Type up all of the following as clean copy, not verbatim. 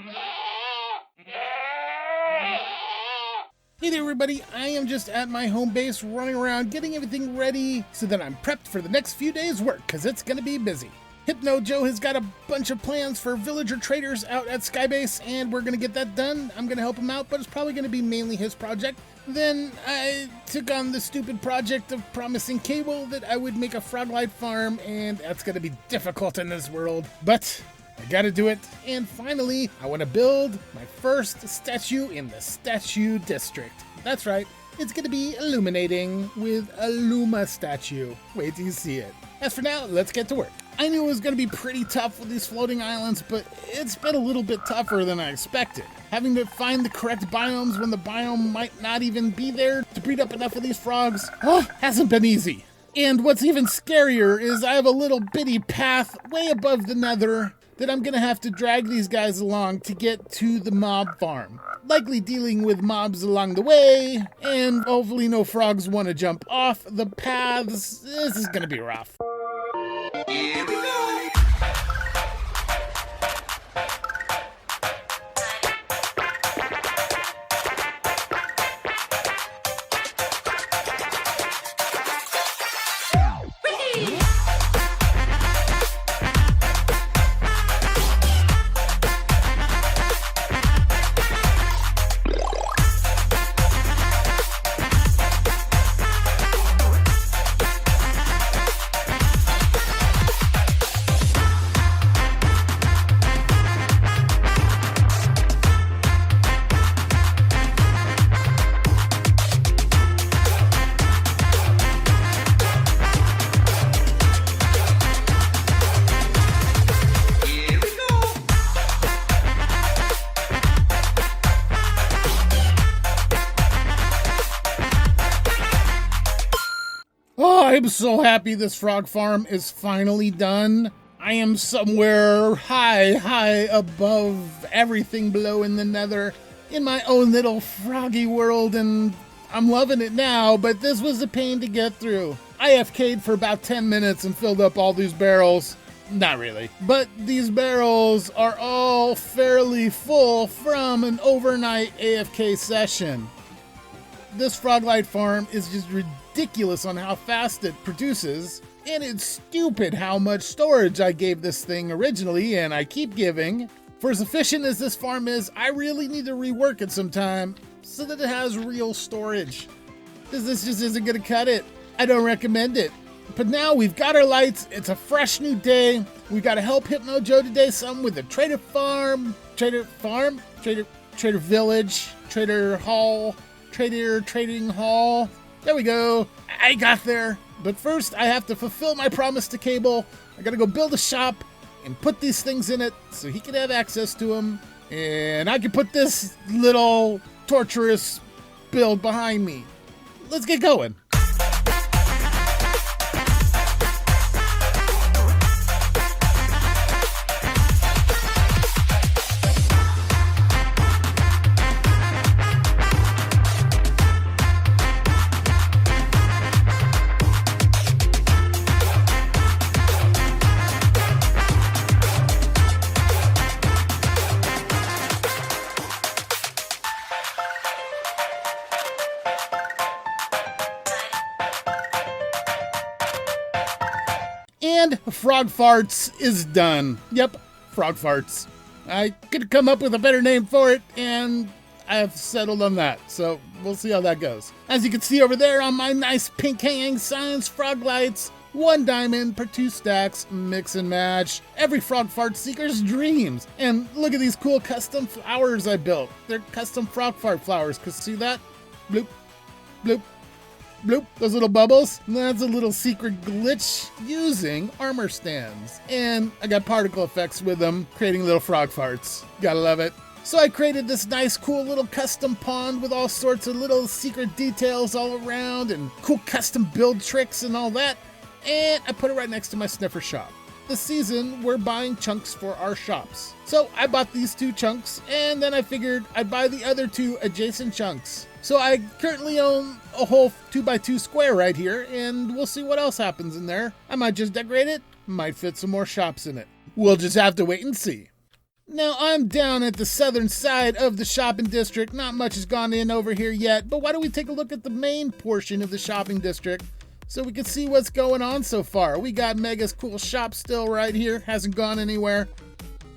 Hey there everybody, I am just at my home base running around getting everything ready so that I'm prepped for the next few days work, because it's going to be busy. Hypnojo has got a bunch of plans for villager traders out at Skybase, and we're going to get that done. I'm going to help him out, but it's probably going to be mainly his project. Then I took on the stupid project of promising Cable that I would make a froglight farm, and that's going to be difficult in this world, but I gotta do it. And finally, I want to build my first statue in the statue district. That's right, it's gonna be illuminating with a Luma statue. Wait till you see it. As for now, let's get to work. I knew it was gonna be pretty tough with these floating islands, but it's been a little bit tougher than I expected. Having to find the correct biomes when the biome might not even be there to breed up enough of these frogs, hasn't been easy. And what's even scarier is I have a little bitty path way above the nether that I'm gonna have to drag these guys along to get to the mob farm. Likely dealing with mobs along the way, and hopefully no frogs want to jump off the paths. This is gonna be rough. Here we go. I'm so happy this frog farm is finally done. I am somewhere high above everything below in the nether, in my own little froggy world, and I'm loving it now, but this was a pain to get through. I AFK'd for about 10 minutes and filled up all these barrels. Not really. But these barrels are all fairly full from an overnight AFK session. This froglight farm is just ridiculous on how fast it produces, and it's stupid how much storage I gave this thing originally, and I keep giving. For as efficient as this farm is, I really need to rework it sometime so that it has real storage, because this just isn't going to cut it. I don't recommend it. But now we've got our lights, it's a fresh new day. We got to help Hypnojo today some with the trader village, trader hall, trading hall. There we go. I got there. But first, I have to fulfill my promise to Cable. I gotta go build a shop and put these things in it so he can have access to them. And I can put this little torturous build behind me. Let's get going. And Frog Farts is done. Yep, Frog Farts. I could come up with a better name for it, and I've settled on that, so we'll see how that goes. As you can see over there on my nice pink hanging signs, frog lights, 1 diamond per 2 stacks, mix and match. Every frog fart seeker's dreams. And look at these cool custom flowers I built. They're custom frog fart flowers, cause see that? Bloop, bloop, bloop, those little bubbles. That's a little secret glitch using armor stands. And I got particle effects with them, creating little frog farts. Gotta love it. So I created this nice, cool little custom pond with all sorts of little secret details all around and cool custom build tricks and all that. And I put it right next to my sniffer shop. This season, we're buying chunks for our shops. So I bought these 2 chunks, and then I figured I'd buy the other 2 adjacent chunks. So I currently own a whole 2x2 square right here, and we'll see what else happens in there. I might just decorate it, might fit some more shops in it. We'll just have to wait and see. Now I'm down at the southern side of the shopping district. Not much has gone in over here yet, but why don't we take a look at the main portion of the shopping district so we can see what's going on so far. We got Mega's cool shop still right here, hasn't gone anywhere.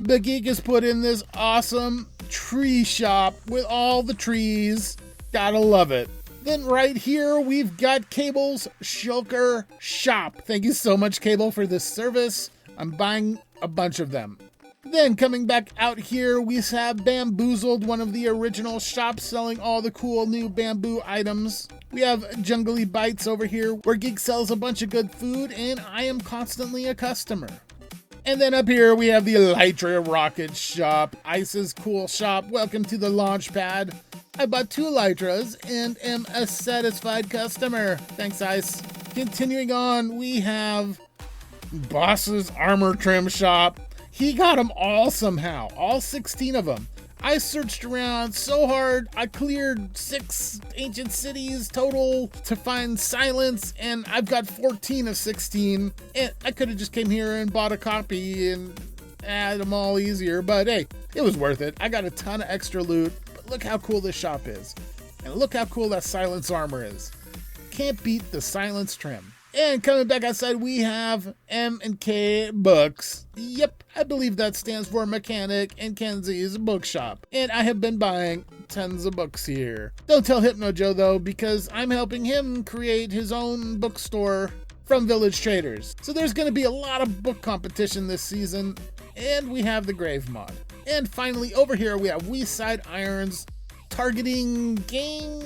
The Geek has put in this awesome tree shop with all the trees. Gotta love it. Then right here, we've got Cable's Shulker Shop. Thank you so much, Cable, for this service. I'm buying a bunch of them. Then coming back out here, we have Bamboozled, one of the original shops selling all the cool new bamboo items. We have Jungly Bites over here, where Geek sells a bunch of good food, and I am constantly a customer. And then up here, we have the Elytra Rocket Shop, Ice's cool shop. Welcome to the launch pad. I bought 2 Elytras and am a satisfied customer. Thanks, Ice. Continuing on, we have Boss's Armor Trim Shop. He got them all somehow, all 16 of them. I searched around so hard, I cleared 6 ancient cities total to find silence, and I've got 14 of 16. And I could have just came here and bought a copy and add them all easier, but hey, it was worth it. I got a ton of extra loot, but look how cool this shop is. And look how cool that silence armor is. Can't beat the silence trim. And coming back outside, we have M&K Books. Yep, I believe that stands for Mechanic and Kenzie's Bookshop. And I have been buying tons of books here. Don't tell Hypnojo though, because I'm helping him create his own bookstore from Village Traders. So there's going to be a lot of book competition this season. And we have the Grave mod. And finally, over here, we have Weeside Irons targeting game.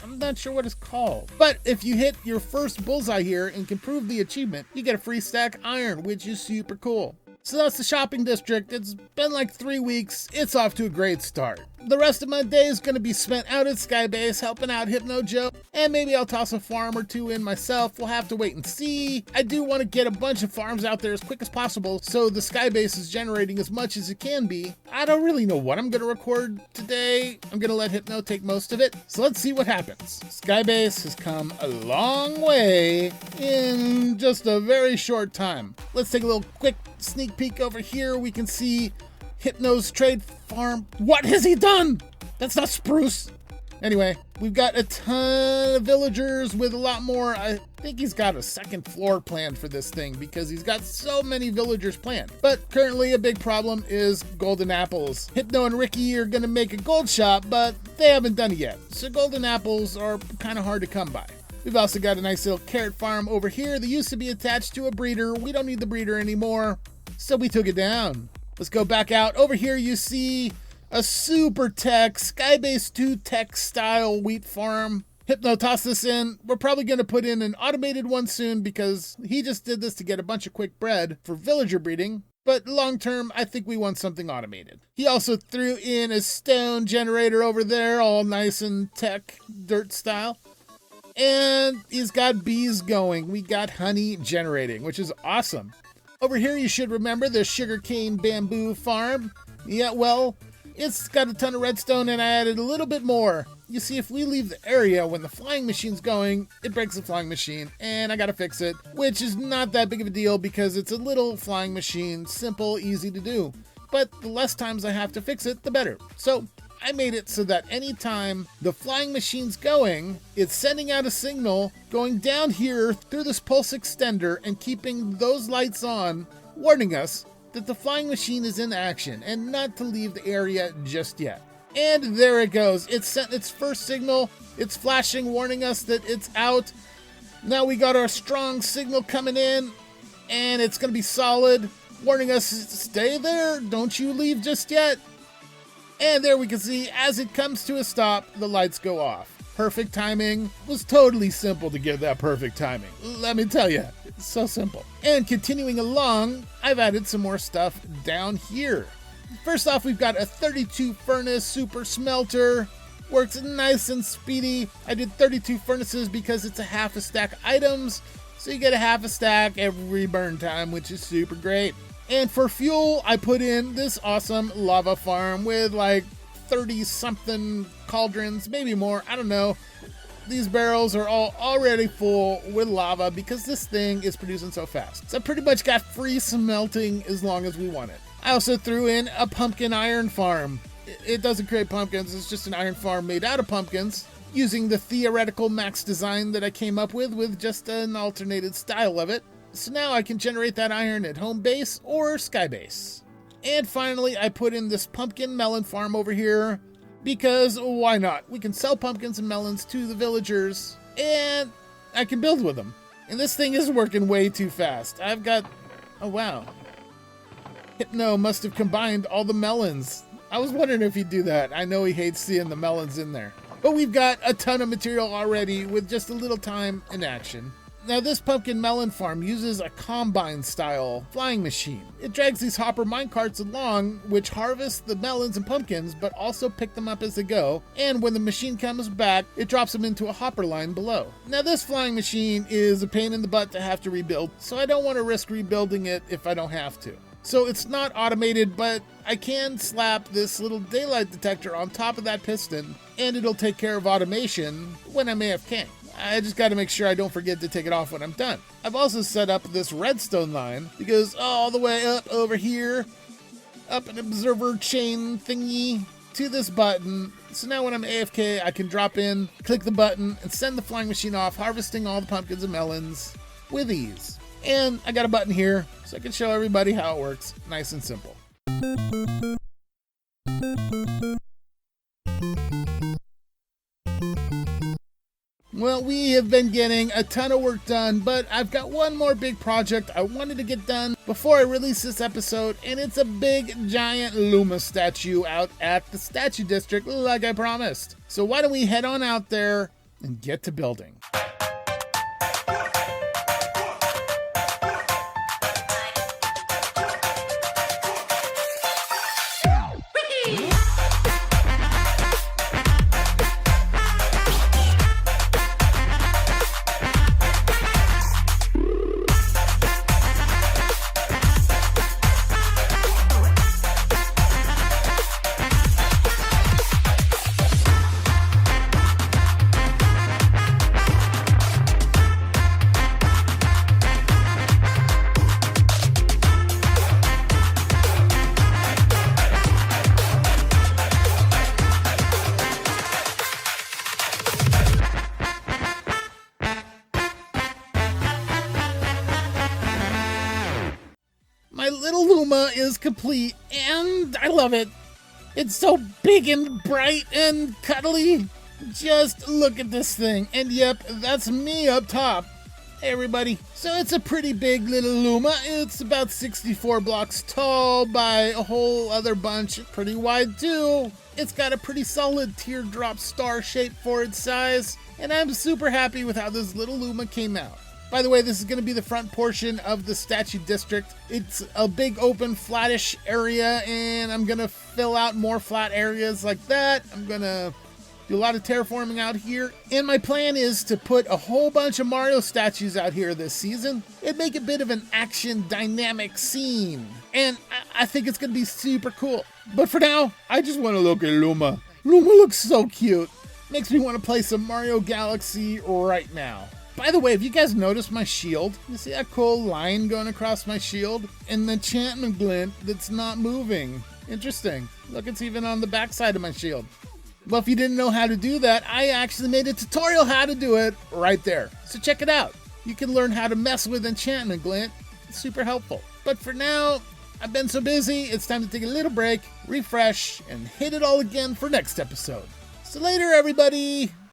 I'm not sure what it's called. But if you hit your first bullseye here and can prove the achievement, you get a free stack iron, which is super cool. So that's the shopping district. It's been like 3 weeks. It's off to a great start. The rest of my day is going to be spent out at Skybase helping out Hypnojo, and maybe I'll toss a farm or 2 in myself. We'll have to wait and see. I do want to get a bunch of farms out there as quick as possible so the Skybase is generating as much as it can be. I don't really know what I'm going to record today. I'm going to let Hypno take most of it. So let's see what happens. Skybase has come a long way in just a very short time. Let's take a little quick sneak peek over here. We can see Hypno's trade farm. What has he done? That's not spruce. Anyway, we've got a ton of villagers with a lot more. I think he's got a second floor planned for this thing because he's got so many villagers planned. But currently a big problem is golden apples. Hypno and Ricky are going to make a gold shop, but they haven't done it yet. So golden apples are kind of hard to come by. We've also got a nice little carrot farm over here that used to be attached to a breeder. We don't need the breeder anymore, so we took it down. Let's go back out. Over here you see a super tech, Skybase 2 tech style wheat farm. Hypno tossed this in. We're probably going to put in an automated one soon because he just did this to get a bunch of quick bread for villager breeding. But long term, I think we want something automated. He also threw in a stone generator over there, all nice and tech dirt style. And he's got bees going. We got honey generating, which is awesome. Over here, you should remember the sugarcane bamboo farm. Yeah, well, it's got a ton of redstone and I added a little bit more. You see, if we leave the area when the flying machine's going, it breaks the flying machine and I gotta fix it, which is not that big of a deal because it's a little flying machine, simple, easy to do. But the less times I have to fix it, the better. So I made it so that anytime the flying machine's going, it's sending out a signal going down here through this pulse extender and keeping those lights on, warning us that the flying machine is in action and not to leave the area just yet. And there it goes. It sent its first signal. It's flashing, warning us that it's out. Now we got our strong signal coming in and it's going to be solid, warning us, stay there, don't you leave just yet. And there we can see, as it comes to a stop, the lights go off. Perfect timing. Was totally simple to get that perfect timing. Let me tell you, it's so simple. And continuing along, I've added some more stuff down here. First off, we've got a 32 furnace super smelter. Works nice and speedy. I did 32 furnaces because it's a half a stack items. So you get a half a stack every burn time, which is super great. And for fuel, I put in this awesome lava farm with like 30 something cauldrons, maybe more, I don't know. These barrels are all already full with lava because this thing is producing so fast. So I pretty much got free smelting as long as we want it. I also threw in a pumpkin iron farm. It doesn't create pumpkins, it's just an iron farm made out of pumpkins, using the theoretical max design that I came up with just an alternated style of it. So now I can generate that iron at home base or Skybase. And finally, I put in this pumpkin melon farm over here, because why not? We can sell pumpkins and melons to the villagers, and I can build with them. And this thing is working way too fast. I've got, oh wow. Hypno must have combined all the melons. I was wondering if he'd do that. I know he hates seeing the melons in there. But we've got a ton of material already with just a little time in action. Now this pumpkin melon farm uses a combine style flying machine. It drags these hopper minecarts along, which harvest the melons and pumpkins, but also pick them up as they go. And when the machine comes back, it drops them into a hopper line below. Now this flying machine is a pain in the butt to have to rebuild, so I don't want to risk rebuilding it if I don't have to. So it's not automated, but I can slap this little daylight detector on top of that piston, and it'll take care of automation when I'm AFK. I just got to make sure I don't forget to take it off when I'm done. I've also set up this redstone line that goes all the way up over here, up an observer chain thingy to this button. So now when I'm AFK, I can drop in, click the button, and send the flying machine off, harvesting all the pumpkins and melons with ease. And I got a button here so I can show everybody how it works. Nice and simple. Well, we have been getting a ton of work done, but I've got one more big project I wanted to get done before I release this episode, and it's a big, giant Luma statue out at the Statue District, like I promised. So why don't we head on out there and get to building. My little Luma is complete, and I love it. It's so big and bright and cuddly. Just look at this thing. And yep, that's me up top. Hey everybody. So it's a pretty big little Luma. It's about 64 blocks tall by a whole other bunch. Pretty wide too. It's got a pretty solid teardrop star shape for its size. And I'm super happy with how this little Luma came out. By the way, this is going to be the front portion of the Statue District. It's a big open flattish area, and I'm going to fill out more flat areas like that. I'm going to do a lot of terraforming out here. And my plan is to put a whole bunch of Mario statues out here this season and make a bit of an action dynamic scene. And I think it's going to be super cool. But for now, I just want to look at Luma. Luma looks so cute. Makes me want to play some Mario Galaxy right now. By the way, have you guys noticed my shield? You see that cool line going across my shield? And the enchantment glint that's not moving. Interesting. Look, it's even on the backside of my shield. Well, if you didn't know how to do that, I actually made a tutorial how to do it right there. So check it out. You can learn how to mess with enchantment glint. It's super helpful. But for now, I've been so busy, it's time to take a little break, refresh, and hit it all again for next episode. So later, everybody.